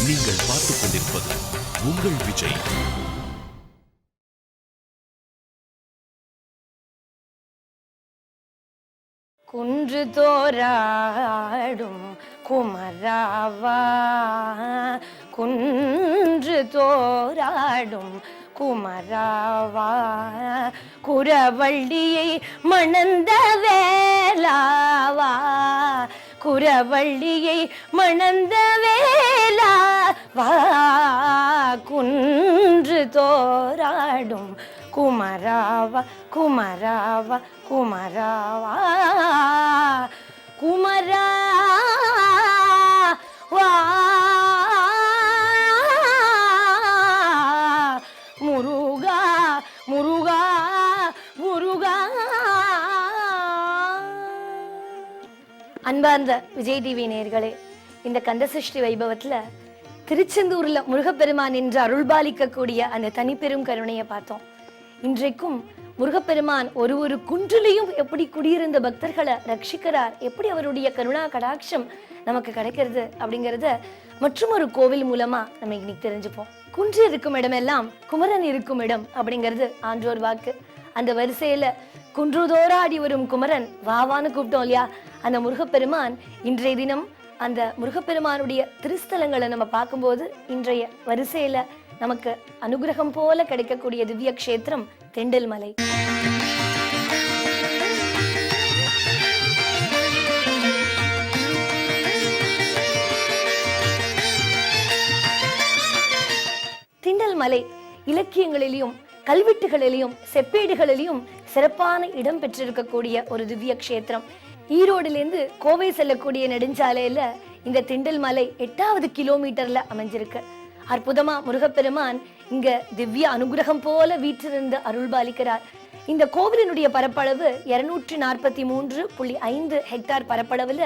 நீங்கள் பார்த்துக் கொண்டிருப்பது உங்கள் விஜய். குன்று தோராடும் குமராவா, குன்று தோராடும் குமராவா, குரவள்ளியை மணந்த வேலாவா, குரவள்ளியை மணந்த வேலாவா, குன்று தோராடும் குமராவா, குமராவா, குமராவா, குமராவா, முருகா முருகா முருகா. அன்பார்ந்த விஜய் டிவி நேயர்களே, இந்த கந்தசஷ்டி வைபவத்துல திருச்செந்தூர்ல முருகப்பெருமான் என்று அருள்பாலிக்கக்கூடிய அந்த தனிப்பெரும் கருணையை பார்த்தோம். இன்றைக்கும் முருகப்பெருமான் ஒரு ஒரு குன்றிலையும் எப்படி குடியிருந்த பக்தர்களை ரட்சிக்கிறார், எப்படி அவருடைய கருணா கடாட்சம் நமக்கு கிடைக்கிறது அப்படிங்கிறத மற்றும் ஒரு கோவில் மூலமா நம்ம இன்னைக்கு தெரிஞ்சுப்போம். குன்று இருக்கும் இடமெல்லாம் குமரன் இருக்கும் இடம் அப்படிங்கிறது ஆன்றோர் வாக்கு. அந்த வரிசையில குன்றுதோராடி வரும் குமரன் வாவான்னு கூப்பிட்டோம் இல்லையா, அந்த முருகப்பெருமான் இன்றைய தினம் அந்த முருகப்பெருமானுடைய திருஸ்தலங்களை நம்ம பார்க்கும்போது இன்றைய வரிசையில நமக்கு அனுகிரகம் போல கிடைக்கக்கூடிய திவ்ய கஷேத்திரம் திண்டல் மலை. திண்டல் மலை இலக்கியங்களிலும் கல்வெட்டுகளிலும் செப்பேடுகளிலும் சிறப்பான இடம் பெற்றிருக்கக்கூடிய ஒரு திவ்ய கஷேத்திரம். ஈரோடுலேருந்து கோவை செல்லக்கூடிய நெடுஞ்சாலையில இந்த திண்டல் மலை 8வது கிலோமீட்டர்ல அமைஞ்சிருக்கு. அற்புதமா முருகப்பெருமான் இங்க திவ்ய அனுகிரகம் போல வீற்றிருந்து அருள்பாலிக்கிறார். இந்த கோவிலினுடைய பரப்பளவு 243.5 ஹெக்டார் பரப்பளவுல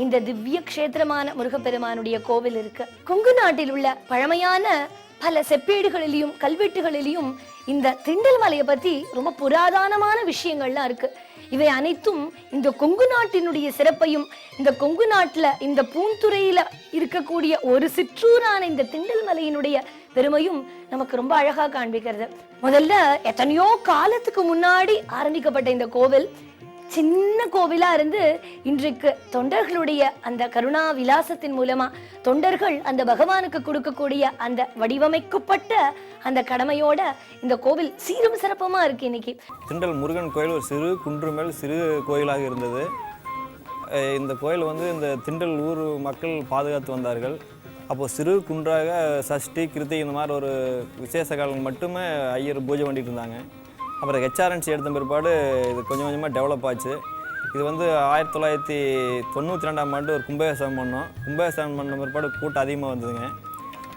இந்த திவ்ய கஷேத்திரமான முருகப்பெருமானுடைய கோவில் இருக்கு. கொங்கு நாட்டில் உள்ள பழமையான பல செப்பேடுகளிலும் கல்வெட்டுகளிலும் இந்த திண்டல் மலையை பத்தி ரொம்ப புராதனமான விஷயங்கள்லாம் இருக்கு. இவை அனைத்தும் இந்த கொங்கு நாட்டினுடைய சிறப்பையும், இந்த கொங்கு நாட்டுல இந்த பூந்துறையில இருக்கக்கூடிய ஒரு சிற்றூரான இந்த திண்டல் மலையினுடைய பெருமையும் நமக்கு ரொம்ப அழகா காண்பிக்கிறது. முதல்ல எத்தனையோ காலத்துக்கு முன்னாடி ஆரம்பிக்கப்பட்ட இந்த கோவில் சின்ன கோவிலா இருந்து இன்றைக்கு தொண்டர்களுடைய அந்த கருணா விலாசத்தின் மூலமா தொண்டர்கள் அந்த பகவானுக்கு கொடுக்கக்கூடிய அந்த வடிவமைக்கப்பட்ட அந்த கடமையோட இந்த கோவில் சீரும் சிறப்புமா இருக்கு. இன்னைக்கு திண்டல் முருகன் கோயில் ஒரு சிறு குன்று மேல் சிறு கோயிலாக இருந்தது. இந்த கோயில் இந்த திண்டல் ஊர் மக்கள் பாதுகாத்து வந்தார்கள். அப்போது சிறு குன்றாக சஷ்டி கிருத்தி இந்த மாதிரி ஒரு விசேஷ காலம் மட்டுமே ஐயர் பூஜை பண்ணிட்டு இருந்தாங்க. அப்புறம் ஹெச்ஆர்என்சி எடுத்த பிற்பாடு இது கொஞ்சம் கொஞ்சமாக டெவலப் ஆச்சு. இது 1992ஆம் ஆண்டு ஒரு கும்பாபிஷேகம் பண்ணோம். கும்பாபிஷேகம் பண்ண பிற்பாடு கூட்டம் அதிகமாக வந்ததுங்க.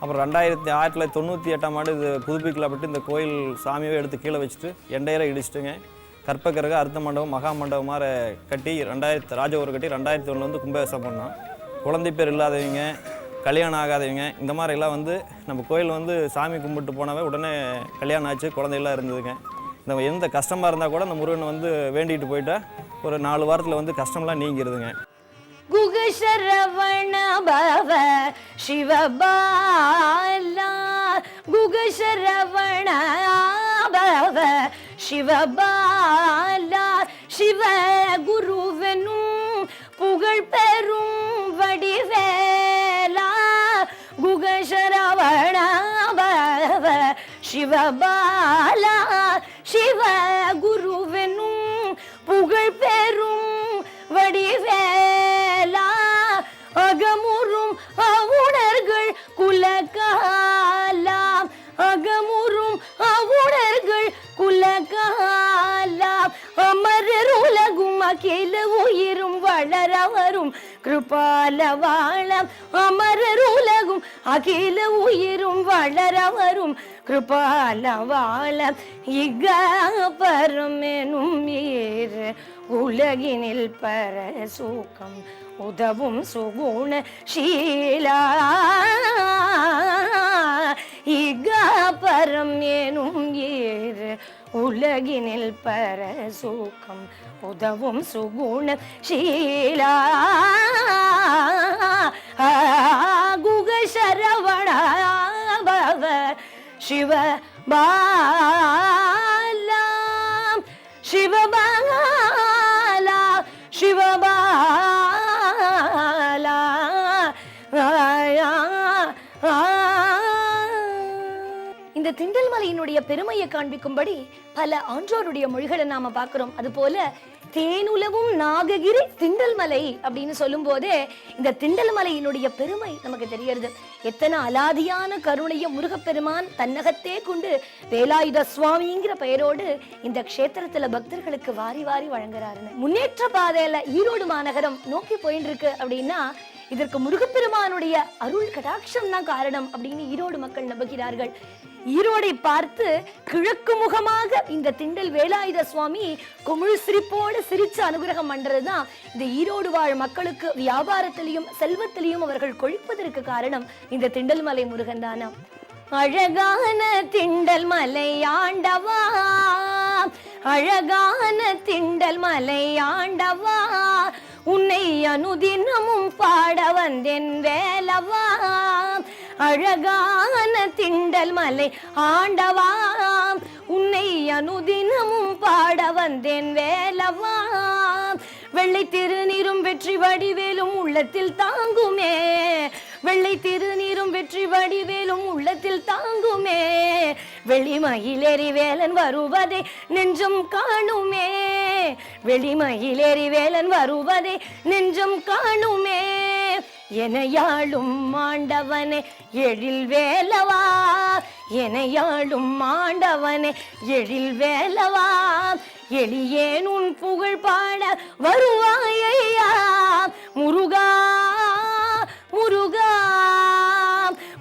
அப்புறம் 1998ஆம் ஆண்டு இது புதுப்பிக்கப்பட்டு இந்த கோயில் சாமியவே எடுத்து கீழே வச்சுட்டு எண்டையரை இடிச்சிட்டுங்க கற்பக்கிரக அர்த்த மண்டபம் மகா மண்டபம் மாதிரி கட்டி ராஜகோர் கட்டி 2001 கும்பாபிஷேகம் பண்ணோம். குழந்தை பேர் இல்லாதவங்க, கல்யாணம் ஆகாதவங்க இந்த மாதிரிலாம் நம்ம கோயில் சாமி கும்பிட்டு போனாவே உடனே கல்யாணம் ஆச்சு, குழந்தையெல்லாம் இருந்ததுங்க. இந்த எந்த கஷ்டமாக இருந்தால் கூட அந்த முருகனை வேண்டிட்டு போயிட்டா ஒரு 4 வாரத்தில் கஷ்டம்லாம் நீங்கிருதுங்க. குகசரவண பவ சிவபாலா, குகசரவண பவ சிவபாலா, சிவ குருவனும் புகழ் பெறும் வடிவேலா, குகசரவண பவ சிவபாலா, சிவ குருவனும் புகழ் பெறும் வடிவேலா, அகமுறும் அவுணர்கள் குலகாலாம், அகமுறும் அவுணர்கள் குலகாலாம், அமரர் உலகும் அகில உயிரும் வளர வரும் கிருபால வாழம், அமரர் உலகும் அகில உயிரும் வளர வரும் கிருபால வாழம், இக பரமெனும் ஏறு உலகினில் பர சூக்கம் உதவும் சுகுண ஷீலா, இக பரம் எனும் ஏறு உலகினில் உலகினில் பரசூக்கம் உதவும் சுகுண ஷீலா குக சரவண பவ சிவ பாலா சிவபாலா சிவபாலா. இந்த திண்டல் மலையினுடைய பெருமையை காண்பிக்கும்படி பல ஆன்றோருடைய மொழிகளை நாம பார்க்கிறோம். அது போல தேனுலவும் நாககிரி திண்டல் மலை அப்படின்னு சொல்லும் போதே இந்த திண்டல் மலையினுடைய பெருமை நமக்கு தெரியறது. எத்தனை அலாதியான கருணையும் முருகப்பெருமான் தன்னகத்தே கொண்டு வேலாயுத சுவாமிங்கிற பெயரோடு இந்த க்ஷேத்திரத்துல பக்தர்களுக்கு வாரி வாரி வழங்குறாருன்னு. முன்னேற்ற பாதையில ஈரோடு மாநகரம் நோக்கி போயிட்டு இருக்கு அப்படின்னா இதற்கு முருகப்பெருமானுடைய அருள் கடாட்சம் தான் காரணம் அப்படின்னு ஈரோடு மக்கள் நம்புகிறார்கள். ஈரோடை பார்த்து கிழக்கு முகமாக இந்த திண்டல் வேலாயுத சுவாமி குமிழ் சிரிப்போடு சிரிச்சு அனுகிரகம் பண்றதுதான் இந்த ஈரோடு வாழ் மக்களுக்கு வியாபாரத்திலையும் செல்வத்திலையும் அவர்கள் கொழிப்பதற்கு காரணம் இந்த திண்டல் மலை முருகன் தானா. அழகான திண்டல் மலை ஆண்டவா, அழகான திண்டல் மலை ஆண்டவா, உன்னை அனுதினமும் பாட வந்தேன் வேலவா. அழகான திண்டல் மலை ஆண்டவா, உன்னை அனுதினமும் பாட வந்தேன் வேலவா. வெள்ளை திருநீரும் வெற்றி வடிவேலும் உள்ளத்தில் தாங்குமே, வெள்ளை திருநீரும் வெற்றி வடிவேலும் உள்ளத்தில் தாங்குமே. வெளிமயிலேறி வேலன் வருவதை நெஞ்சம் காணுமே, வெளிமயிலேறி வேலன் வருவதை நெஞ்சம் காணுமே. எனையாளும் ஆண்டவனே எழில் வேலவா, எனையாளும் ஆண்டவனே எழில் வேலவா. எளியேன் உன் புகழ் பாட வருவாயா முருகா, முருகா,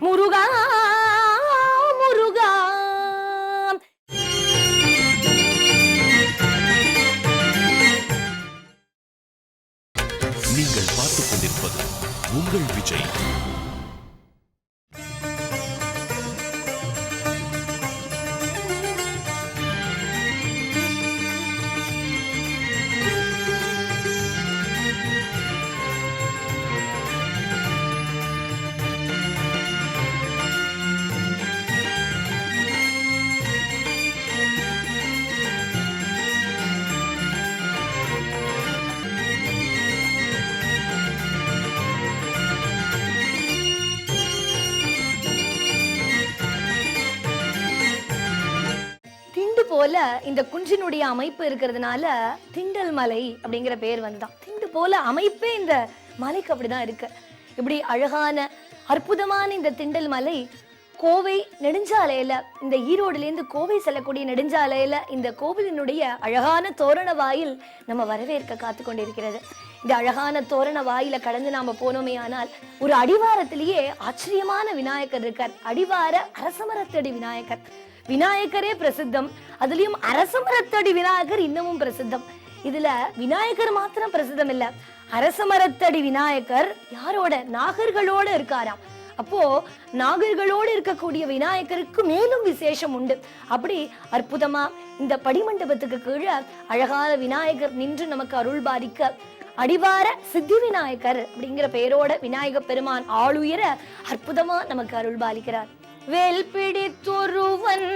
முருகா, முருகா. நீங்கள் பார்த்துக் கொண்டிருப்பது உங்கள் விஜய். போல இந்த குன்றினுடைய அமைப்பு இருக்கிறதுனால திண்டல் மலை அப்படிங்கிற பேர் வந்துதான். திண்டு போல அமைப்பே இந்த மலைக்கு அப்படிதான் இருக்கு. இப்படி அழகான அற்புதமான இந்த திண்டல் மலை கோவை நெடுஞ்சாலையில, இந்த ஈரோடுல இருந்து கோவை செல்லக்கூடிய நெடுஞ்சாலையில இந்த கோவிலினுடைய அழகான தோரண வாயில் நம்ம வரவேற்க காத்து கொண்டிருக்கிறது. இந்த அழகான தோரண வாயில கடந்து நாம போனோமே ஆனால் ஒரு அடிவாரத்திலேயே ஆச்சரியமான விநாயகர் இருக்கார். அடிவார அரசமரத்தடி விநாயகர். விநாயகரே பிரசித்தம், அதுலயும் அரசமரத்தடி விநாயகர் இன்னமும் பிரசித்தம். இதுல விநாயகர் மாத்திரம் பிரசித்தம் இல்ல, அரசமரத்தடி விநாயகர் யாரோட, நாகர்களோட இருக்காராம். அப்போ நாகர்களோடு இருக்கக்கூடிய விநாயகருக்கு மேலும் விசேஷம் உண்டு. அப்படி அற்புதமா இந்த படிமண்டபத்துக்கு கீழே அழகான விநாயகர் நின்று நமக்கு அருள் பாதிக்க அடிவார சித்தி விநாயகர் அப்படிங்கிற பெயரோட விநாயக பெருமான் ஆளுயர அற்புதமா நமக்கு அருள் பாலிக்கிறார். வேல் பிடித்தொருவன்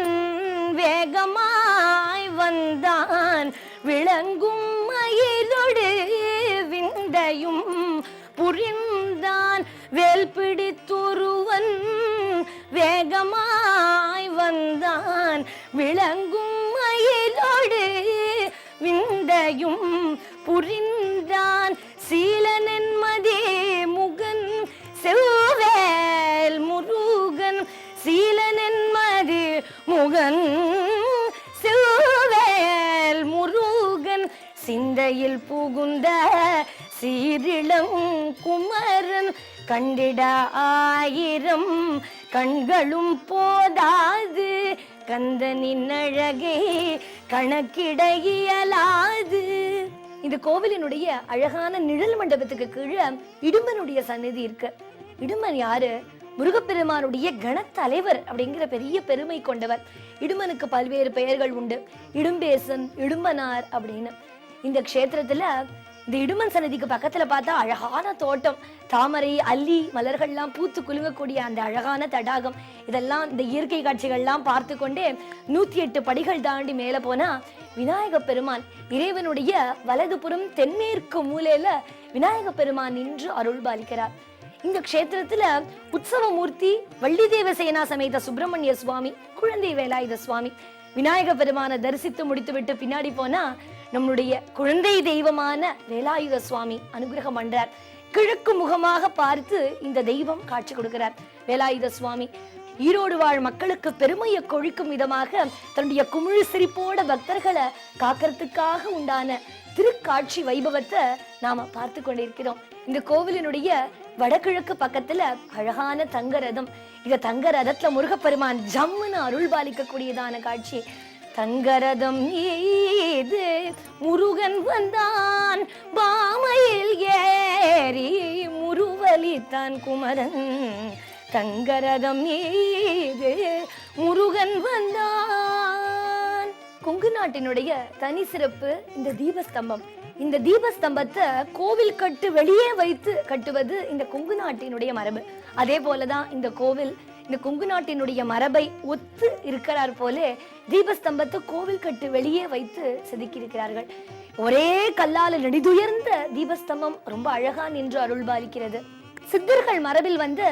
வேகமாய் வந்தான், விளங்கும் மயிலொடு விந்தையும் புரிந்தான். வேல் பிடித்தொருவன் வேகமாய் வந்தான், விளங்கும் மயிலோடு விந்தையும் புரிந்தான். சீலனென்மதே முகன் செவ்வேல் முருகன், சீலனென்மதே முகன் செவ்வேல் முருகன். சிந்தையில் புகுந்த சீரிளம் குமரன், கண்டிட ஆயிரம் கண்களும் போதாது, கந்தனின் அழகே கணக்கிட இயலாது. இந்த கோவிலினுடைய அழகான நிழல் மண்டபத்துக்கு கீழே இடும்பனுடைய சந்நிதி இருக்கு. இடும்பன் யாரு? முருகப்பெருமானுடைய கணத்தலைவர் அப்படிங்கிற பெரிய பெருமை கொண்டவர். இடுமனுக்கு பல்வேறு பெயர்கள் உண்டு. இடும்பேசன், இடும்பனார் அப்படின்னு. இந்த க்ஷேத்திரத்துல இந்த இடுமன் சன்னதிக்கு பக்கத்துல பார்த்தா அழகான தோட்டம், தாமரை, அல்லி மலர்கள்லாம் பூத்து குலுங்கக்கூடிய அந்த அழகான தடாகம், இதெல்லாம் இந்த இயற்கை காட்சிகள்லாம் பார்த்து கொண்டே 108 படிகள் தாண்டி மேல போனா விநாயக பெருமான் இறைவனுடைய வலதுபுறம் தென்மேற்கு மூலையில விநாயக பெருமான் நின்று அருள் பாலிக்கிறார். இந்த க்ஷேத்திரத்துல உற்சவமூர்த்தி வள்ளி தேவசேனா சமேத சுப்பிரமணிய சுவாமி, குழந்தை வேலாயுத சுவாமி. விநாயக பெருமானை தரிசித்து முடித்துவிட்டு பின்னாடி போனா நம்முடைய குழந்தை தெய்வமான வேலாயுத சுவாமி அனுகிரகம் பண்றார். கிழக்கு முகமாக பார்த்து இந்த தெய்வம் காட்சி கொடுக்கிறார். வேலாயுத சுவாமி ஈரோடு வாழ் மக்களுக்கு பெருமையை கொழிக்கும் விதமாக தன்னுடைய குமிழ் சிரிப்போட பக்தர்களை காக்கிறதுக்காக உண்டான திருக்காட்சி வைபவத்தை நாம பார்த்து கொண்டிருக்கிறோம். இந்த கோவிலினுடைய வடகிழக்கு பக்கத்துல அழகான தங்க ரதம். இந்த தங்க ரதத்துல முருகப்பெருமான் ஜம்முன்னு அருள் பாலிக்கக்கூடியதான காட்சி. தங்கரதம் ஏது முருகன் வந்தான் பாமையில் ஏறி முருவலித்தான் குமரன். தங்கரதம் ஏது முருகன் வந்தான். கொங்கு நாட்டினுடைய தனி சிறப்பு இந்த தீபஸ்தம்பம். இந்த தீபஸ்தம்பத்தை கோவில் கட்டு வெளியே வைத்து கட்டுவது இந்த கொங்கு நாட்டினுடைய மரபு. அதே போலதான் இந்த கோவில் இந்த கொங்கு நாட்டினுடைய மரபை ஒத்து இருக்கிறார் போல தீபஸ்தம்பத்தை கோவில் கட்டு வெளியே வைத்து செதுக்கி இருக்கிறார்கள். ஒரே கல்லால நெடிதுயர்ந்த தீபஸ்தம்பம் ரொம்ப அழகா நின்று அருள் பாலிக்கிறது. சித்தர்கள் மரபில் வந்து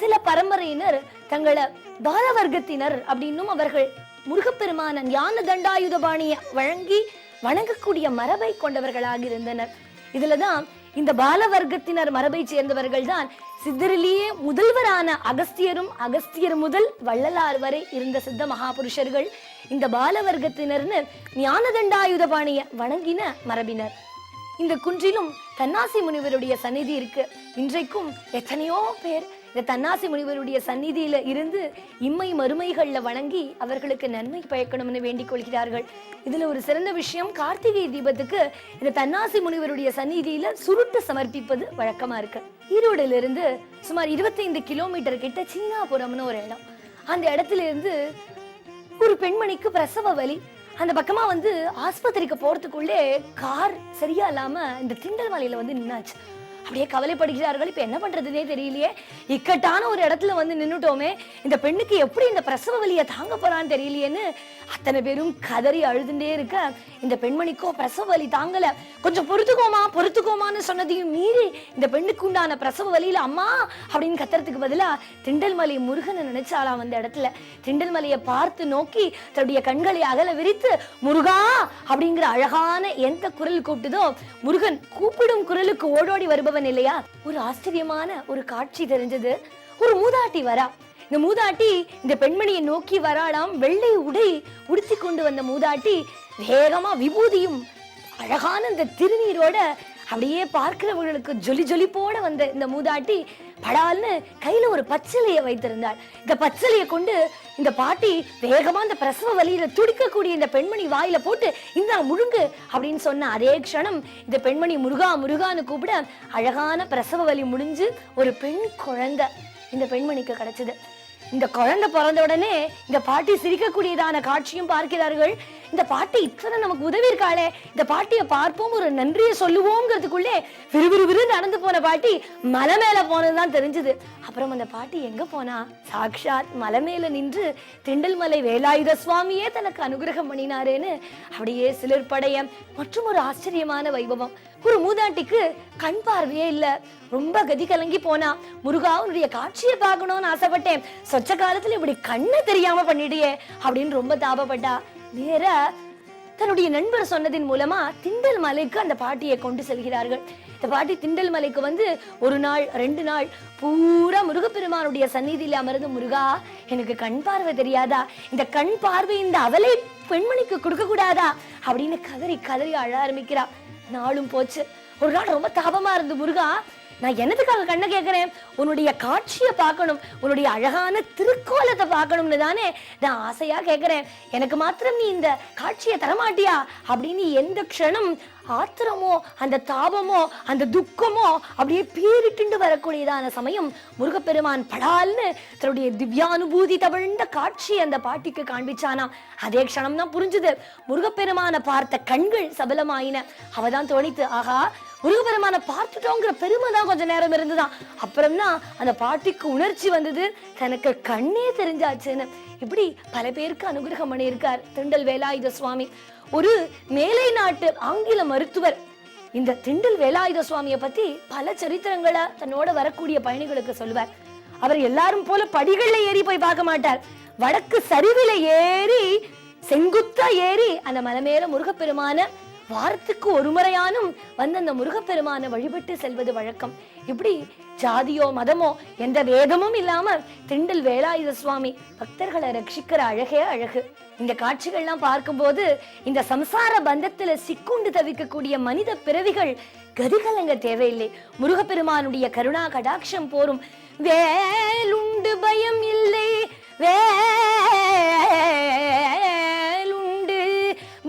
சில பரம்பரையினர் தங்களை பாலவர்க்கத்தினர் அப்படின்னும் அவர்கள் முருகப்பெருமான ஞான தண்டாயுதபாணியை வழங்கி வணங்கக்கூடிய மரபை கொண்டவர்களாக இருந்தனர். இதுலதான் இந்த பாலவர்க்கத்தினர் மரபை சேர்ந்தவர்கள் தான் சித்தரிலேயே முதல்வரான அகஸ்தியரும், அகஸ்தியர் முதல் வள்ளலார் வரை இருந்த சித்த மகாபுருஷர்கள் இந்த பாலவர்க்கத்தினர்னு ஞான தண்டாயுதபாணியை வணங்கின மரபினர். இந்த குன்றிலும் தன்னாசி முனிவருடைய சந்நிதி இருக்கு. இன்றைக்கும் எத்தனையோ பேர் இந்த தன்னாசி முனிவருடைய சந்நிதியில இருந்து இம்மை மறுமைகள்ல வணங்கி அவர்களுக்கு நன்மை பயக்கணும்னு வேண்டிக் கொள்கிறார்கள். இதுல ஒரு சிறந்த விஷயம், கார்த்திகை தீபத்துக்கு இந்த தன்னாசி முனிவருடைய சந்நிதியில சுருட்டு சமர்ப்பிப்பது வழக்கமா இருக்கு. ஈரோடுல இருந்து சுமார் 25 கிலோமீட்டர் கிட்ட சீனாபுரம்னு ஒரு இடம். அந்த இடத்துல இருந்து ஒரு பெண்மணிக்கு பிரசவ வலி. அந்த பக்கமா வந்து ஆஸ்பத்திரிக்கு போறதுக்குள்ளே கார் சரியா இல்லாம இந்த திண்டல் மலையில வந்து நின்னாச்சு. அப்படியே கவலைப்படுகிறார்கள். இப்ப என்ன பண்றதுன்னே தெரியலையே, இக்கட்டான ஒரு இடத்துல வந்து நின்னுட்டோமே, இந்த பெண்ணுக்கு எப்படி இந்த பிரசவ வலியை தாங்க போறான்னு தெரியலையேன்னு அத்தனை பேரும் கதறி அழுதுண்டே இருக்க, இந்த பெண்மணிக்கோ பிரசவ வலி தாங்கல. கொஞ்சம் பொறுத்துக்கோமான்னு சொன்னதையும் மீறி இந்த பெண்ணுக்கு உண்டான பிரசவ வலியில அம்மா அப்படின்னு கத்துறதுக்கு பதிலா திண்டல் மலை முருகனை நினைச்சாலாம். அந்த இடத்துல திண்டல் மலையை பார்த்து நோக்கி தன்னுடைய கண்களை அகல விரித்து முருகா அப்படிங்கிற அழகான எந்த குரல் கூப்பிட்டுதோ, முருகன் கூப்பிடும் குரலுக்கு ஓடோடி வருபவன் இல்லையா. ஒரு ஆச்சரியமான ஒரு காட்சி தெரிஞ்சது. ஒரு மூதாட்டி வரா. இந்த மூதாட்டி இந்த பெண்மணியை நோக்கி வராளாம். வெள்ளை உடை உடுத்தி கொண்டு வந்த மூதாட்டி வேகமா விபூதியும் அழகான இந்த திருநீரோட அப்படியே பார்க்கிறவர்களுக்கு ஜொலிப்போட வந்த இந்த மூதாட்டி படால்னு கையில ஒரு பச்சிலைய வைத்திருந்தாள். இந்த பச்சிலையை கொண்டு இந்த பாட்டி வேகமா இந்த பிரசவ வலியில துடிக்கக்கூடிய இந்த பெண்மணி வாயில போட்டு இந்த முழுங்கு அப்படின்னு சொன்ன அதே க்ஷணம் இந்த பெண்மணி முருகான்னு கூப்பிட அழகான பிரசவ வலி முடிஞ்சு ஒரு பெண் குழந்தை இந்த பெண்மணிக்கு கிடைச்சது. இந்த குழந்தை பிறந்த உடனே இந்த பாட்டி சிரிக்கக்கூடியதான காட்சியும் பார்க்கிறார்கள். இந்த பாட்டி இத்தனை நமக்கு உதவி இருக்காளே, இந்த பாட்டியை பார்ப்போம், ஒரு நன்றியை சொல்லுவோங்கிறதுக்குள்ளே விறுவிறு நடந்து போன பாட்டி மலை மேல போனதுதான் தெரிஞ்சது. அப்புறம் அந்த பாட்டி எங்க போனா, சாக்ஷாத் மலை மேல நின்று திண்டல் மலை வேலாயுத சுவாமியே தனக்கு அனுகிரகம் பண்ணினாரேன்னு அப்படியே சிலிர்ப்படைய மற்றும் ஒரு ஆச்சரியமான வைபவம். ஒரு மூதாட்டிக்கு கண் பார்வையே இல்ல, ரொம்ப கதி கலங்கி போனா. முருகா உன்னுடைய காட்சியை பார்க்கணும்னு ஆசைப்பட்டேன், சொச்ச காலத்துல இப்படி கண்ணை தெரியாம பண்ணிட்டியே அப்படின்னு ரொம்ப தாபப்பட்டா. நேர தன்னுடைய நண்பர் சொன்னதின் மூலமா திண்டல் மலைக்கு அந்த பாட்டியை கொண்டு செல்கிறார்கள். இந்த பாட்டி திண்டல் மலைக்கு வந்து 1 நாள் 2 நாள் பூரா முருகப்பெருமானுடைய சந்நிதியில அமர்ந்து, முருகா எனக்கு கண் பார்வை தெரியாதா, இந்த கண் பார்வை இந்த அவலை பெண்மணிக்கு கொடுக்க கூடாதா அப்படின்னு கதறி அழ ஆரம்பிக்கிறா. நாளும் போச்சு. ஒரு நாள் ரொம்ப தாபமா இருந்து, முருகா நான் என்னதுக்காக கண்ணை கேட்கிறேன், உன்னுடைய காட்சியை பார்க்கணும், உன்னுடைய அழகான திருக்கோலத்தை பார்க்கணும்னு தானே நான் ஆசையா கேட்கிறேன், எனக்கு மாத்திரம் நீ இந்த காட்சியை தரமாட்டியா அப்படின்னு எந்த க்ஷணம் ஆத்திரமோ அந்த தாபமோ அந்த துக்கமோ அப்படியே பீரிட்டு வரக்கூடியதான சமயம் முருகப்பெருமான் படால்னு தன்னுடைய திவ்யானுபூதி தவிழ்ந்த காட்சி அந்த பாட்டிக்கு காண்பிச்சானாம். அதே க்ஷணம் தான் புரிஞ்சுது, முருகப்பெருமான பார்த்த கண்கள் சபலமாயின. அவதான் தோணித்து, ஆகா முருகப்பெருமான பார்த்துட்டோங்கிற பெருமை தான் கொஞ்ச நேரம் இருந்துதான். அப்புறம் தான் அந்த பாட்டிக்கு உணர்ச்சி வந்தது, தனக்கு கண்ணே தெரிஞ்சாச்சுன்னு. இப்படி பல பேருக்கு அனுகிரகம் பண்ணியிருக்கார் திண்டல் வேலாயுத சுவாமி. ஒரு மேலை நாட்டு ஆங்கில மருத்துவர் இந்த திண்டல் வேலாயுத சுவாமியை பத்தி பல சரித்திரங்களை தன்னோட வரக்கூடிய பயணிகளுக்கு சொல்லுவார். அவர் எல்லாரும் போல படிகள்ல ஏறி போய் பார்க்க மாட்டார். வடக்கு சரிவில ஏறி செங்குத்தா ஏறி அந்த மலை மேல முருகப்பெருமான வாரத்துக்கு ஒரு முறையானும் வந்து அந்த முருகப்பெருமான வழிபட்டு செல்வது வழக்கம். இப்படி ஜாதியோ மதமோ எந்த வேதமும் இல்லாம திண்டல் வேலாயுத சுவாமி பக்தர்களை ரட்சிக்கிற அழகே அழகு. இந்த காட்சிகள்லாம் பார்க்கும்போது இந்த சம்சார பந்தத்துல சிக்குண்டு தவிக்கக்கூடிய மனித பிறவிகள் கதிகலங்க தேவையில்லை. முருகப்பெருமானுடைய கருணா கடாட்சம் போரும். வேலுண்டு பயம் இல்லை, வேலுண்டு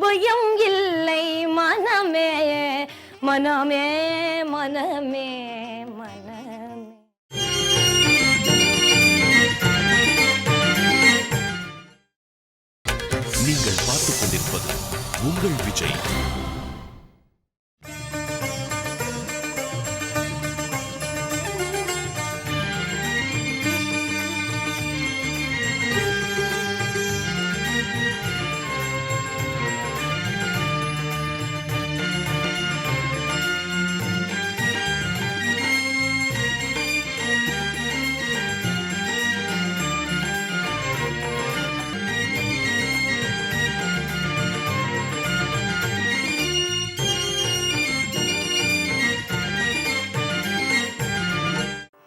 பயம் இல்லை, மனமே மனமே மனமே மனமே. நீங்கள் பார்த்துக் கொண்டிருப்பது உங்கள் விஜய்.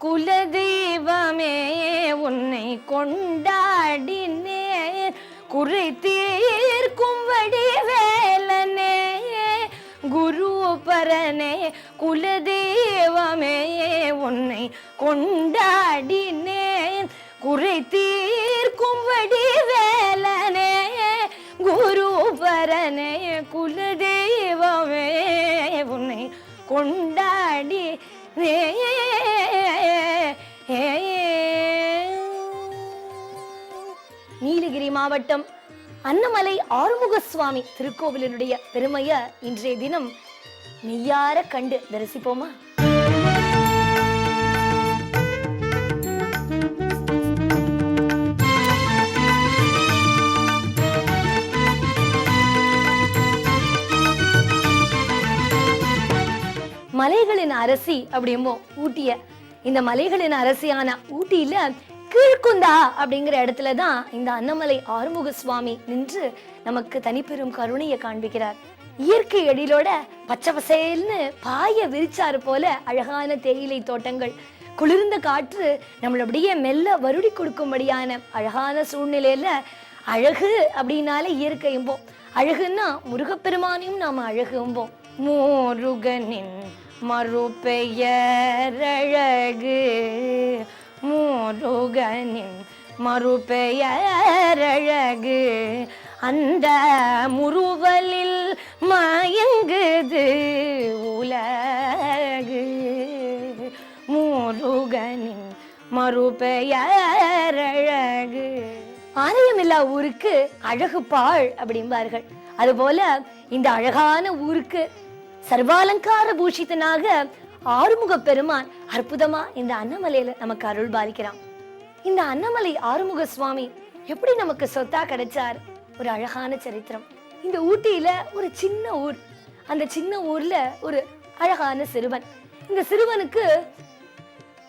குலதெய்வமே உன்னை கொண்டாடினேன், குறை தீர்க்கும் வடிவேலனே குரு பரனே. குலதெய்வமே உன்னை கொண்டாடினேன், குறை தீர்க்கும் வடிவேலனே குரு பரனே. குலதெய்வமே உன்னை கொண்டாடி நீலகிரி மாவட்டம் அன்னமலை ஆறுமுக சுவாமி திருக்கோவிலினுடைய பெருமைய இன்றைய தினம் மெய்யார கண்டு தரிசிப்போமா? மலைகளின் அரசி அப்படிம்போ ஊட்டிய. இந்த மலைகளின் அரசியான ஊட்டியில கீழ்குந்தா அப்படிங்கிற இடத்துலதான் இந்த அன்னமலை ஆறுமுக சுவாமி நின்று நமக்கு தனிப்பெரும் கருணையை காண்பிக்கிறார். இயற்கை எழிலோட பச்சை பசேல்னு பாய விரிச்சாறு போல அழகான தேயிலை தோட்டங்கள், குளிர்ந்த காற்று நம்மள அப்படியே மெல்ல வருடி கொடுக்கும்படியான அழகான சூழ்நிலையில அழகு அப்படின்னாலே இயற்கையும்போம். அழகுன்னா முருகப்பெருமானையும் நாம அழகும்போம். முருகனின் மறுபெயரழகு, முருகனின் மறுபெயரழகு, அந்த முறுவலில் மயங்குது உலகு. முருகனின் மறுபெயரழகு. ஆலயமில்லா ஊருக்கு அழகு பாழ் அப்படிம்பார்கள். அதுபோல இந்த அழகான ஊருக்கு சர்வாலங்கார பூஷிதனாக ஆறுமுக பெருமான் அற்புதமா இந்த அன்னமலையில நமக்கு அருள் பாலிக்கிறான். இந்த அன்னமலை ஆறுமுக சுவாமி எப்படி நமக்கு சொத்தா கிடைச்சார்? ஒரு அழகான சரித்திரம். இந்த ஊட்டியில ஒரு சின்ன ஊர், அந்த சின்ன ஊர்ல ஒரு அழகான சிறுவன். இந்த சிறுவனுக்கு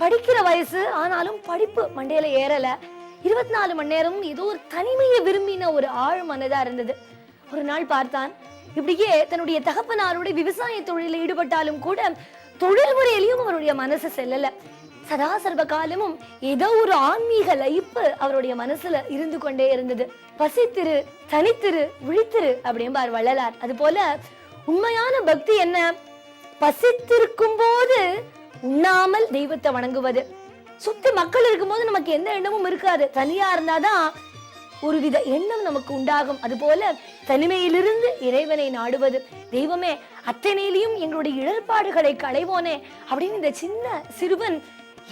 படிக்கிற வயசு, ஆனாலும் படிப்பு மண்டையில ஏறல. 24 மணி நேரம் ஏதோ ஒரு தனிமையை விரும்பின ஒரு ஆழ் மனதா இருந்தது. ஒரு நாள் பார்த்தான், இப்படியே தன்னுடைய தகப்பனாருடைய விவசாய தொழிலில் ஈடுபட்டாலும் கூட தொழில் முறையிலையும் அவருடைய மனசு செல்லல. சதா சர்வ காலமும் ஏதோ ஒரு ஆன்மீக லைப்பு அவருடைய மனசுல இருந்து கொண்டே இருந்தது. பசித்திரு, தனித்திரு, விழித்திரு அப்படிம்பார் வள்ளலார். அது போல உண்மையான பக்தி என்ன? பசித்திருக்கும் போது உண்ணாமல் தெய்வத்தை வணங்குவது. சுத்தி மக்கள் இருக்கும்போது நமக்கு எந்த எண்ணமும் இருக்காது. தனியா இருந்தாதான் ஒருவித எண்ணம் நமக்கு உண்டாகும். அது போல தனிமையிலிருந்து இறைவனை நாடுவது. தெய்வமே அத்தனையிலையும் எங்களுடைய இடர்பாடுகளை களைவோனே அப்படின்னு இந்த சின்ன சிறுவன்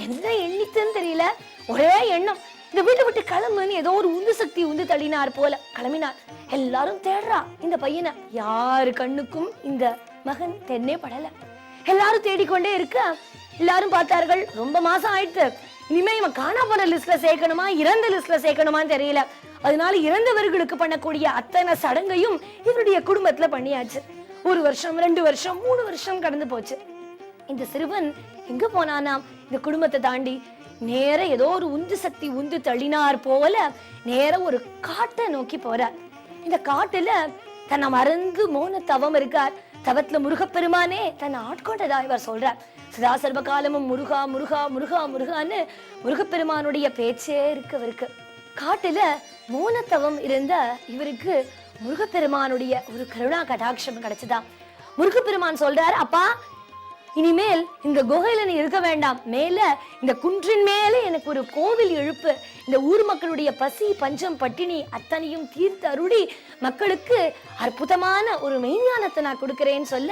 என்ன எண்ணித்துன்னு தெரியல, ஒரே எண்ணம், இந்த வீட்டை விட்டு கிளம்புன்னு ஏதோ ஒரு உந்து சக்தி உந்து தள்ளினார் போல கிளம்பினார். எல்லாரும் தேடுறா இந்த பையனை, யாரு கண்ணுக்கும் இந்த மகன் தென்னே படல. எல்லாரும் தேடிக்கொண்டே இருக்க எல்லாரும் பார்த்தார்கள், ரொம்ப மாசம் ஆயிடுச்சு, இனிமே இவன் காணா போன லிஸ்ட்ல சேர்க்கணுமா இறந்த லிஸ்ட்ல சேர்க்கணுமான்னு தெரியல. அதனால இறந்தவர்களுக்கு பண்ணக்கூடிய அத்தனை சடங்கையும் இவருடைய குடும்பத்துல பண்ணியாச்சு. 1 வருஷம் 2 வருஷம் 3 வருஷம் கடந்து போச்சு. இந்த சிறுவன் எங்க போனானாம், இந்த குடும்பத்தை தாண்டி நேர ஏதோ ஒரு உந்து சக்தி உந்து தள்ளினார் போல நேர ஒரு காட்டை நோக்கி போறார். இந்த காட்டுல தன்னை மறந்து மௌன தவம் இருக்கார். தவத்துல முருகப்பெருமானே தன்னை ஆட்கொண்டதா இவர் சொல்றார். சதா சர்வ காலமும் முருகா முருகா முருகா முருகான்னு முருகப்பெருமானுடைய பேச்சே இருக்கு. காட்டுல மௌனத்தவம் இருந்த இவருக்கு முருகப்பெருமானுடைய ஒரு கருணா கடாட்சம் கிடைச்சதா. முருகப்பெருமான் சொல்றார், அப்பா இனிமேல் இந்த குகையில நீ இருக்க வேண்டாம், மேல இந்த குன்றின் மேலே எனக்கு ஒரு கோவில் எழுப்பு, இந்த ஊர் மக்களுடைய பசி பஞ்சம் பட்டினி அத்தனையும் தீர்த்து அருளி மக்களுக்கு அற்புதமான ஒரு மெய்ஞானத்தை நான் கொடுக்கிறேன்னு சொல்ல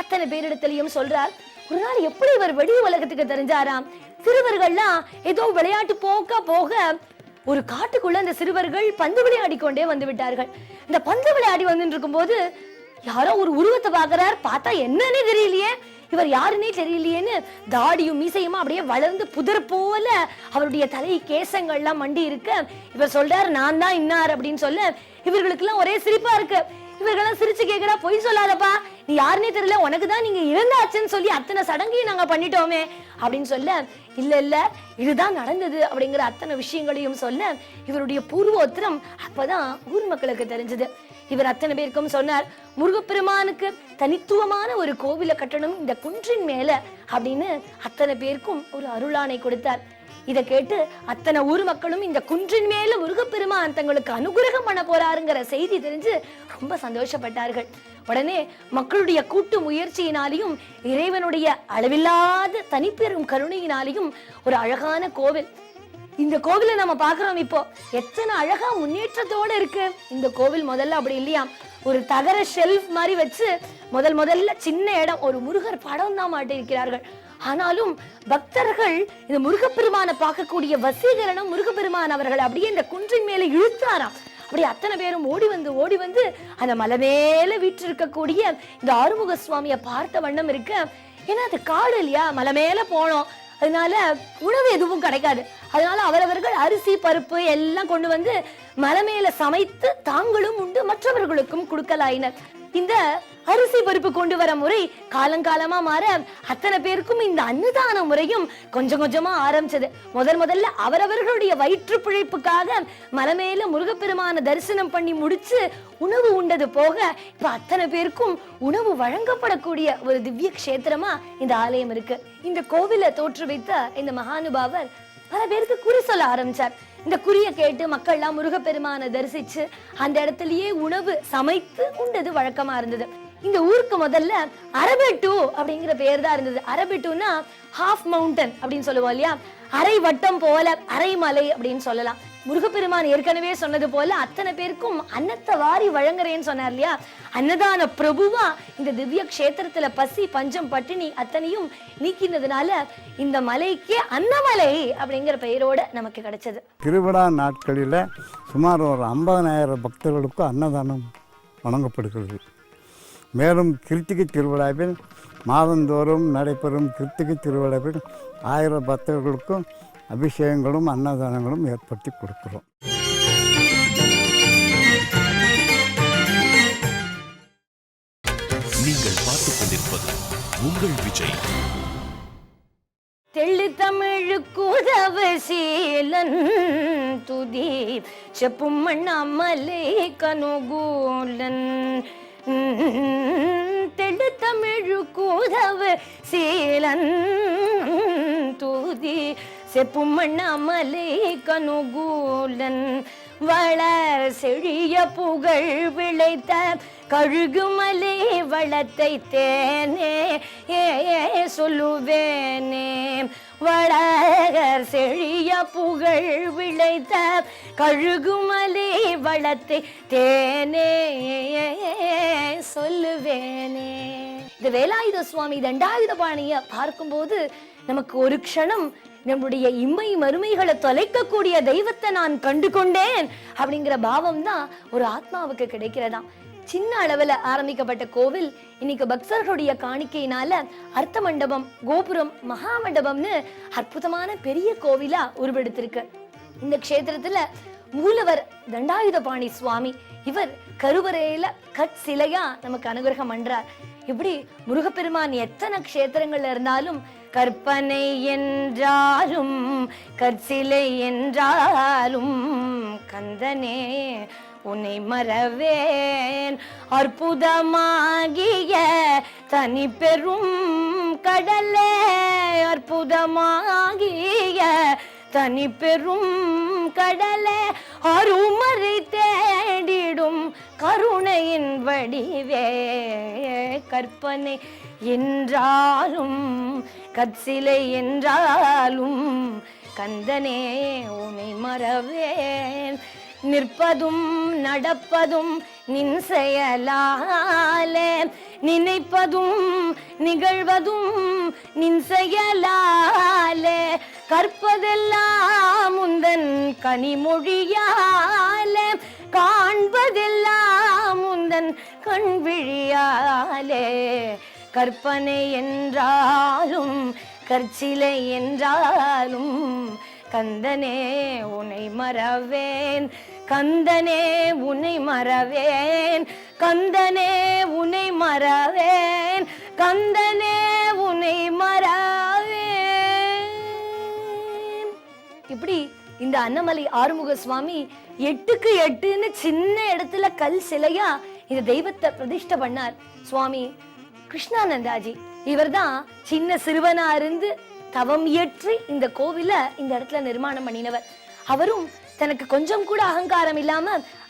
அத்தனை பேரிடத்திலையும் சொல்றார். ஒரு நாள் எப்படி இவர் வெளி உலகத்துக்கு தெரிஞ்சாராம், சிறுவர்கள்லாம் ஏதோ விளையாட்டு போக ஒரு காட்டுக்குள்ள இந்த சிறுவர்கள் பந்து விளையாடி கொண்டே வந்து விட்டார்கள். இந்த பந்து விளையாடி வந்துட்டு இருக்கும் போது யாரோ ஒரு உருவத்தை பாக்குறார். பார்த்தா என்னன்னே தெரியலையே, இவர் யாருன்னே தெரியலையேன்னு தாடியும் மீசையுமா அப்படியே வளர்ந்து புதர் போல அவருடைய தலை கேசங்கள்லாம் மண்டி இருக்க இவர் சொல்றார், நான் தான் இன்னார் அப்படின்னு சொல்ல இவர்களுக்கு எல்லாம் ஒரே சிரிப்பா இருக்கு. இவர்களெல்லாம் சிரிச்சு கேக்குறா, பொய் சொல்லாதப்பா, நீ யாருன்னே தெரியல, உனக்கு தான் நீங்க இறந்தாச்சுன்னு சொல்லி அத்தனை சடங்கையும் நாங்க பண்ணிட்டோமே அப்படின்னு சொல்ல, இல்ல இதுதான் நடந்தது அப்படிங்கிற அத்தனை விஷயங்களையும் சொல்ல இவருடைய பூர்வோத்திரம் அப்பதான் ஊர் மக்களுக்கு தெரிஞ்சது. இவர் அத்தனை பேருக்கும் சொன்னார், முருகப்பெருமானுக்கு தனித்துவமான ஒரு கோவிலை கட்டணும் இந்த குன்றின் மேல அப்படின்னு அத்தனை பேருக்கும் ஒரு அருளானை கொடுத்தார். இதை கேட்டு அத்தனை ஊர் மக்களும் இந்த குன்றின் மேல முருகப்பெருமான் தங்களுக்கு அனுகிரகம் பண்ண போறாருங்கிற செய்தி தெரிஞ்சு ரொம்ப சந்தோஷப்பட்டார்கள். உடனே மக்களுடைய கூட்டு முயற்சியினாலையும் இறைவனுடைய அளவில்லாத தனிப்பெரும் கருணையினாலையும் ஒரு அழகான கோவில், இந்த கோவிலை நம்ம பாக்குறோம். இப்போ எத்தனை அழகா முன்னேற்றத்தோட இருக்கு இந்த கோவில். முதல்ல அப்படி இல்லையா, ஒரு தகர ஷெல்ஃப் மாதிரி வச்சு முதல்ல சின்ன இடம், ஒரு முருகர் படம் தான் மாட்டிருக்கிறார்கள். ஆனாலும் பக்தர்கள் இந்த முருகப்பெருமான பார்க்கக்கூடிய வசீகரணம், முருகப்பெருமான் அவர்கள் அப்படியே இந்த குன்றின் மேல இழுத்தாராம். அப்படி அத்தனை பேரும் ஓடி வந்து அந்த மலை மேல வீற்றிருக்கக்கூடிய இந்த ஆறுமுக சுவாமியை பார்த்த வண்ணம் இருக்கு. ஏன்னா அது காடு இல்லையா, மலை மேல போனோம், அதனால உணவு எதுவும் கிடைக்காது. அதனால அவரவர்கள் அரிசி பருப்பு எல்லாம் கொண்டு வந்து மலை மேல சமைத்து தாங்களும் உண்டு மற்றவர்களுக்கும் கொடுக்கலாயினர். இந்த அரிசி பருப்பு கொண்டு வர முறை காலங்காலமா மாற அத்தனை பேருக்கும் இந்த அன்னதான முறையும் கொஞ்சம் கொஞ்சமா ஆரம்பிச்சது. முதல்ல அவரவர்களுடைய வயிற்று பிழைப்புக்காக மலை மேல முருகப்பெருமான தரிசனம் பண்ணி முடிச்சு உணவு உண்டது போக இப்ப அத்தனை பேருக்கும் உணவு வழங்கப்படக்கூடிய ஒரு திவ்ய கஷேத்திரமா இந்த ஆலயம் இருக்கு. இந்த கோவிலை தோற்றுவித்த இந்த மகானுபாவர் பல பேருக்கு குறி சொல்ல ஆரம்பிச்சார். இந்த குறிய கேட்டு மக்கள்லாம் முருகப்பெருமான தரிசிச்சு அந்த இடத்துலயே உணவு சமைத்து உண்டது வழக்கமா இருந்தது. இந்த ஊருக்கு முதல்ல அரபெட்டு அப்படிங்கிற பேர் தான் இருந்தது. அரபெட்டுனா ஹாஃப் மவுண்டன் அப்படின்னு சொல்லுவோம் இல்லையா, அரை வட்டம் போல அரை மலை அப்படின்னு சொல்லலாம். முருகப்பெருமான் ஏற்கனவே சொன்னது போல அத்தனை பேருக்கும் அன்னத்தை வாரி வழங்குறேன்னு சொன்னார் இல்லையா, அன்னதான பிரபுவா இந்த திவ்ய கஷேத்திரத்துல பசி பஞ்சம் பட்டினி அத்தனையும் நீக்கினதுனால இந்த மலைக்கே அன்னமலை அப்படிங்கிற பெயரோட நமக்கு கிடைச்சது. திருவிழா நாட்களில் சுமார் ஒரு 50,000 பக்தர்களுக்கு அன்னதானம் வழங்கப்படுகிறது. மேலும் கிருத்திகை திருவிழாவில் மாதந்தோறும் நடைபெறும் கிருத்திகை திருவிழாவில் 1000 பக்தர்களுக்கும் அபிஷேகங்களும் அன்னதானங்களும் ஏற்படுத்தி கொடுக்கிறோம். நீங்கள் பார்த்துக் கொண்டிருப்பது உங்கள் விஜய். தெள்ளு தமிழுக்குதவு சீலன் துதி செப்பும் அண்ணாமலை கனுகூலன். தெள்ளு தமிழுக்குதவு சீலன் துதி செப்பும் அண்ணாமலை கனுகூலன். வளர் செழிய புகழ் விளைத்த கழுகுமலை வளத்தை தேனே சொல்லுவேனே. வளகர் செழிய புகழ் விளைத்த கழுகுமலை வளத்தை தேனே சொல்லுவேனே. இந்த வேலாயுத சுவாமி தண்டாயுத பாணிய பார்க்கும்போது நமக்கு ஒரு க்ஷணம் நம்முடைய இம்மை மறுமைகளை தொலைக்கக்கூடிய தெய்வத்தை நான் கண்டு கொண்டேன் அப்படிங்கிற பாவம் தான் ஒரு ஆத்மாவுக்கு கிடைக்கிறதாம். சின்ன அளவுல ஆரம்பிக்கப்பட்ட கோவில் இன்னைக்கு பக்தர்களுடைய காணிக்கையினால அர்த்த மண்டபம், கோபுரம், மகா மண்டபம்னு அற்புதமான பெரிய கோவிலா உருவெடுத்திருக்கு. இந்த க்ஷேத்திரத்துல மூலவர் தண்டாயுதபாணி சுவாமி, இவர் கருவறையில கற்சிலையா நமக்கு அனுகிரகம் பண்றார். இப்படி முருகப்பெருமான் எத்தனை க்ஷேத்திரங்கள்ல இருந்தாலும் கற்பனை என்றாலும் கற்சிலை என்றாலும் கந்தனே உன்னை மறவேன். அற்புதமாகிய தனி பெரும் கடலே, அற்புதமாகிய தனி பெரும் கடலே, அருமறை தேடிடும் கருணையின் வடிவே. கற்பனை என்றாலும் கற்சிலை என்றாலும் கந்தனே உன்னை மறவேன். நிற்பதும் நடப்பதும் நின் செயலாலே, நினைப்பதும் நிகழ்வதும் நின் செயலாலே, கற்பதெல்லாம் உந்தன் கனிமொழியாலே, காண்பதெல்லாம் உந்தன் கண்விழியாலே. கற்பனை என்றாலும் கற்சிலை என்றாலும் கந்தனே உன்னை மறவேன். கந்தனே உன்னை மறவேன். கந்தனே உன்னை மறவேன். கந்தனே உன்னை மறவேன். இப்படி இந்த அன்னமலை ஆறுமுக சுவாமி 8க்கு 8ன்னு சின்ன இடத்துல கல் சிலையா இந்த தெய்வத்தை பிரதிஷ்டை பண்ணார். சுவாமி கிருஷ்ணானந்தாஜி இவர்தான் சின்ன சிறுவனா இருந்து தவம் இயற்றி இந்த கோவில இந்த இடத்துல நிர்மாணம் பண்ணினவர். அவரும் தனக்கு கொஞ்சம் கூட அகங்காரம் இல்லாம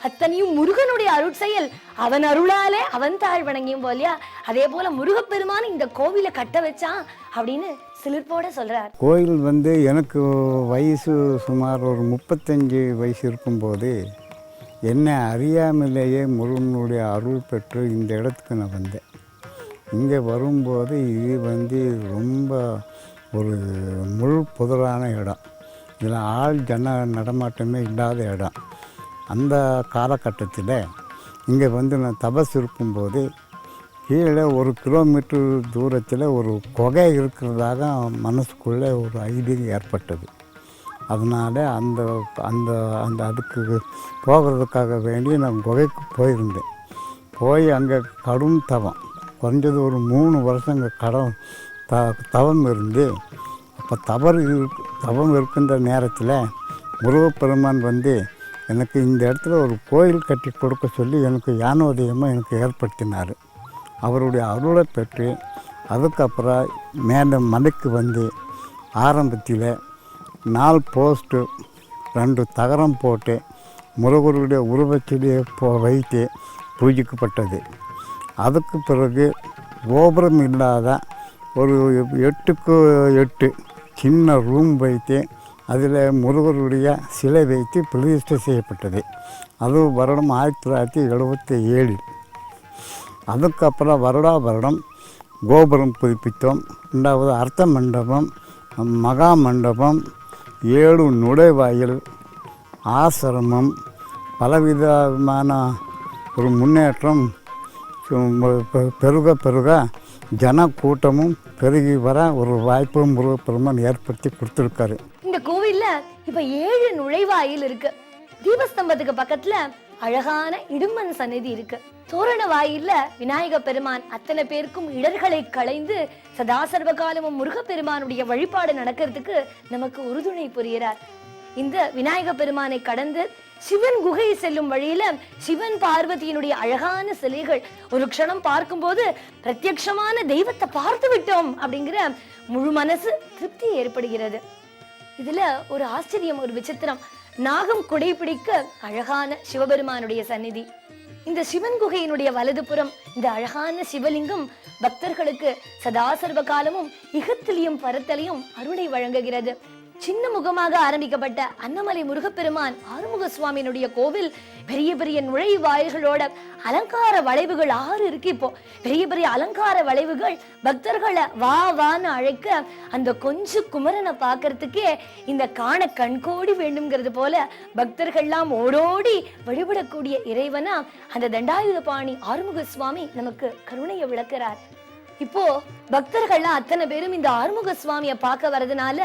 அத்தனையும் முருகனுடைய அருள் செயல், அவன் அருளாலே அவன் தாழ் வணங்கியும் போலியா, அதே போல முருகப்பெருமான் இந்த கோவிலை கட்ட வச்சான் அப்படின்னு சிலிர்ப்போட சொல்றார். கோயில் எனக்கு வயசு சுமார் ஒரு 35 வயசு இருக்கும்போது என்னை அறியாமலேயே முருகனுடைய அருள் பெற்று இந்த இடத்துக்கு நான் வந்தேன். இங்கே வரும்போது இது ரொம்ப ஒரு முழு புதரான இடம். இதில் ஆள் ஜன நடமாட்டமே இல்லாத இடம். அந்த காலகட்டத்தில் இங்கே நான் தபஸ் இருக்கும்போது கீழே 1 கிலோமீட்டர் தூரத்தில் ஒரு குகை இருக்கிறதாக மனசுக்குள்ளே ஒரு ஐதீகம் ஏற்பட்டது. அதனால் அந்த அந்த அந்த அதுக்கு போகிறதுக்காக வேண்டி நான் குகைக்கு போயிருந்தேன். போய் அங்கே கடும் தவம், குறைஞ்சது ஒரு 3 வருஷம் அங்கே தவம் இருந்து, அப்போ தவம் இருக்கின்ற நேரத்தில் முருகப்பெருமான் எனக்கு இந்த இடத்துல ஒரு கோயில் கட்டி கொடுக்க சொல்லி எனக்கு ஞானோதயமாக எனக்கு ஏற்படுத்தினார். அவருடைய அருளை பெற்று அதுக்கப்புறம் மேலே மலைக்கு ஆரம்பத்தில் 4 போஸ்ட்டு 2 தகரம் போட்டு முருகருடைய உருவச்செடியை வைத்து பூஜிக்கப்பட்டது. அதுக்கு பிறகு கோபுரம் இல்லாத ஒரு 8க்கு 8 சின்ன ரூம் வைத்து அதில் முருகருடைய சிலை வைத்து பிரதிஷ்டை செய்யப்பட்டது. அது வருடம் 1977. அதுக்கப்புறம் வருடம் கோபுரம் புதுப்பித்தோம். 2வது அர்த்த மண்டபம், மகா மண்டபம், 7 நுழைவாயில், ஆசிரமம், பலவிதமான ஒரு முன்னேற்றம் பெருக ஜன கூட்டமும் பெருகி வர ஒரு வாய்ப்பு முருகப்பெருமான் ஏற்படுத்தி கொடுத்துருக்காரு. இந்த கோவில்ல இப்ப 7 நுழைவாயில் இருக்கு. தீபஸ்தம்பத்துக்கு பக்கத்துல அழகான இடும்பன் சன்னதி இருக்கு. தோரண வாயில்ல விநாயக பெருமான் அத்தனை பேருக்கும் இடர்களை களைந்து சதா சர்வகாலமும் முருகப்பெருமானுடைய வழிபாடு நடக்கிறதுக்கு நமக்கு உறுதுணை புரிகிறார். இந்த விநாயக பெருமானை கடந்து சிவன் குகை செல்லும் வழியில சிவன் பார்வதியினுடைய அழகான சிலைகள் ஒரு க்ஷணம் பார்க்கும்போது பிரத்யக்ஷமான தெய்வத்தை பார்த்து விட்டோம் அப்படிங்கிற முழு மனசு திருப்தி ஏற்படுகிறது. இதுல ஒரு ஆச்சரியம், ஒரு விசித்திரம். நாகம் கொடை பிடிக்க அழகான சிவபெருமானுடைய சந்நிதி, இந்த சிவன் குகையினுடைய வலதுபுறம் இந்த அழகான சிவலிங்கம் பக்தர்களுக்கு சதா சர்வ காலமும் இகத்திலையும் பரத்தலையும் அருளை வழங்குகிறது. சின்ன முகமாக ஆரம்பிக்கப்பட்ட அன்னமலை முருகப்பெருமான் ஆறுமுக சுவாமியினுடைய கோவில் பெரிய பெரிய நுழைவாயில்களோட அலங்கார வளைவுகள் 6 இருக்கு. இப்போ பெரிய பெரிய அலங்கார வளைவுகள் பக்தர்களை வா வான்னு அழைக்க அந்த கொஞ்சம் குமரனை பார்க்கறதுக்கே இந்த காண கண்கோடி வேண்டும்ங்கிறது போல பக்தர்கள்லாம் ஓடோடி வழிபடக்கூடிய இறைவனா அந்த தண்டாயுதபாணி ஆறுமுக சுவாமி நமக்கு கருணையை விளக்குறார். இப்போ பக்தர்கள்லாம் அத்தனை பேரும் இந்த ஆறுமுக சுவாமியை பார்க்க வரதுனால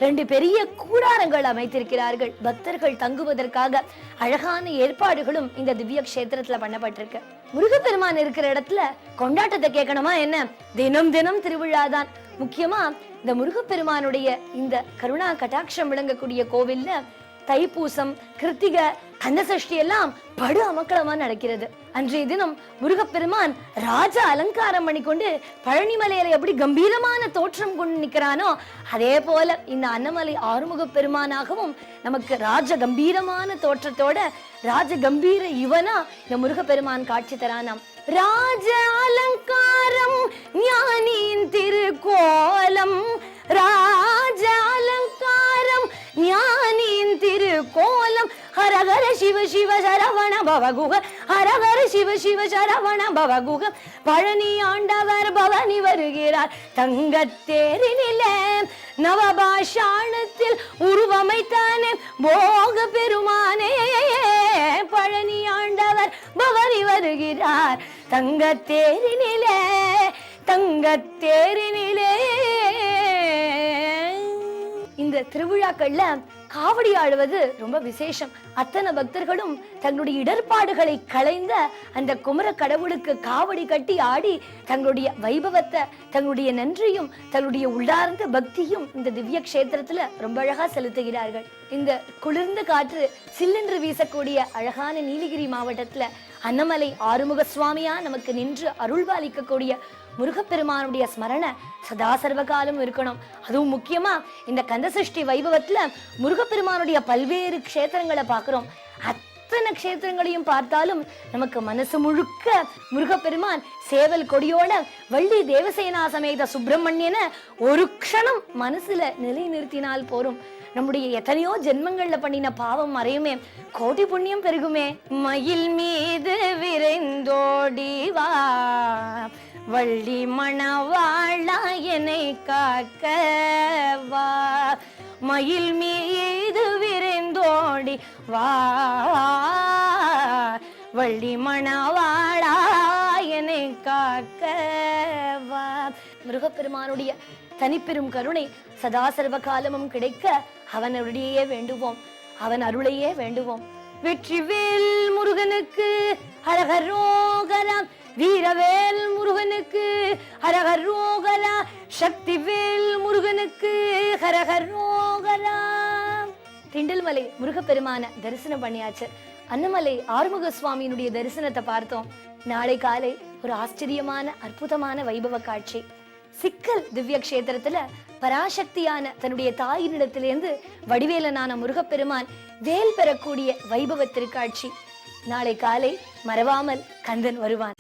2 பெரிய கூடாரங்கள் அமைத்திருக்கிறார்கள். பக்தர்கள் தங்குவதற்காக அழகான ஏற்பாடுகளும் இந்த திவ்ய கஷேத்திரத்துல பண்ணப்பட்டிருக்கு. முருகப்பெருமான் இருக்கிற இடத்துல கொண்டாட்டத்தை கேட்கணுமா என்ன? தினம் தினம் திருவிழாதான். முக்கியமா இந்த முருகப்பெருமானுடைய இந்த கருணா கட்டாட்சம் விளங்கக்கூடிய கோவில்ல தைப்பூசம், கிருத்திகை, கந்தசஷ்டி எல்லாம் படு அமக்களமா நடக்கிறது. அன்றைய தினம் முருகப்பெருமான் ராஜ அலங்காரம் பண்ணிக்கொண்டு பழனிமலையில எப்படி கம்பீரமான தோற்றம் கொண்டு நிற்கிறானோ அதே போல இந்த அன்னமலை ஆறுமுக பெருமானாகவும் நமக்கு ராஜ கம்பீரமான தோற்றத்தோட ராஜ கம்பீர இவனா இந்த முருகப்பெருமான் காட்சி தரானாம். ராஜ அலங்காரம் ஞானியின் திருக்கோலம், ராஜ அலங்காரம் ஞானியின் திருக்கோலம். ஹரஹர சிவ சிவ சரவண பவகுக, ஹரஹர சிவ சிவ சரவண பவகுக. பழனி ஆண்டவர் பவனி வருகிறார் தங்கத்தேரினிலே, நவபாஷாணத்தில் உருவமைத்தானே போக பெருமானே. பழனி ஆண்டவர் பவனி வருகிறார் தங்கத்தேரினிலே, தங்கத்தேரினிலே. இந்த திருவிழாக்கள்ல காவடி ஆடுவது ரொம்ப விசேஷம். அத்தனை பக்தர்களும் தங்களுடைய இடர்பாடுகளை களைந்த அந்த குமர கடவுளுக்கு காவடி கட்டி ஆடி தங்களுடைய வைபவத்தை, தங்களுடைய நன்றியும், தங்களுடைய உள்ளார்ந்த பக்தியும் இந்த திவ்ய கஷேத்திரத்துல ரொம்ப அழகா செலுத்துகிறார்கள். இந்த குளிர்ந்த காற்று சில்லென்று வீசக்கூடிய அழகான நீலகிரி மாவட்டத்துல அன்னமலை ஆறுமுக சுவாமியா நமக்கு நின்று அருள்பாலிக்கக்கூடிய முருகப்பெருமானுடைய ஸ்மரணை சதா சர்வகாலம் இருக்கணும். அதுவும் முக்கியமா இந்த கந்தசஷ்டி வைபவத்துல முருகப்பெருமானுடைய பல்வேறு க்ஷேத்திரங்களை பார்க்கிறோம். அத்தனை க்ஷேத்திரங்களையும் பார்த்தாலும் நமக்கு மனசு முழுக்க முருகப்பெருமான் சேவல் கொடியோட வள்ளி தேவசேனா சமேத சுப்பிரமணியனை ஒரு க்ஷணம் மனசுல நிலை நிறுத்தினால் போரும். நம்முடைய எத்தனையோ ஜென்மங்கள்ல பண்ணின பாவம் மறையுமே, கோடி புண்ணியம் பெருகுமே. மயில் மீது விரைந்தோடி வா வள்ளி மணவாளா என்னை காக்க வா, மயில் மீது விரைந்தோடி வா வள்ளி மணவாளா என்னை காக்க வா. முருகப்பெருமானுடைய தனிப்பெரும் கருணை சதா சர்வ காலமும் கிடைக்க அவனுடைய வேண்டுவோம், அவன் அருளையே வேண்டுவோம். வெற்றிவேல் முருகனுக்கு ஹரஹரோகரா, வீரவேல் முருகனுக்கு ஹரஹரோகரா, சக்திவேல் முருகனுக்கு ஹரஹரோகரா. திண்டல்மலை முருகப்பெருமான தரிசனம் பண்ணியாச்சு. அன்னமலை ஆறுமுக சுவாமியினுடைய தரிசனத்தை பார்த்தோம். நாளை காலை ஒரு ஆச்சரியமான அற்புதமான வைபவ காட்சி. சிக்கல் திவ்ய கஷேத்திரத்துல பராசக்தியான தன்னுடைய தாயினிடத்திலிருந்து வடிவேலனான முருகப்பெருமான் வேல் பெறக்கூடிய வைபவ திருக்காட்சி. நாளை காலை மறவாமல் கந்தன் வருவான்.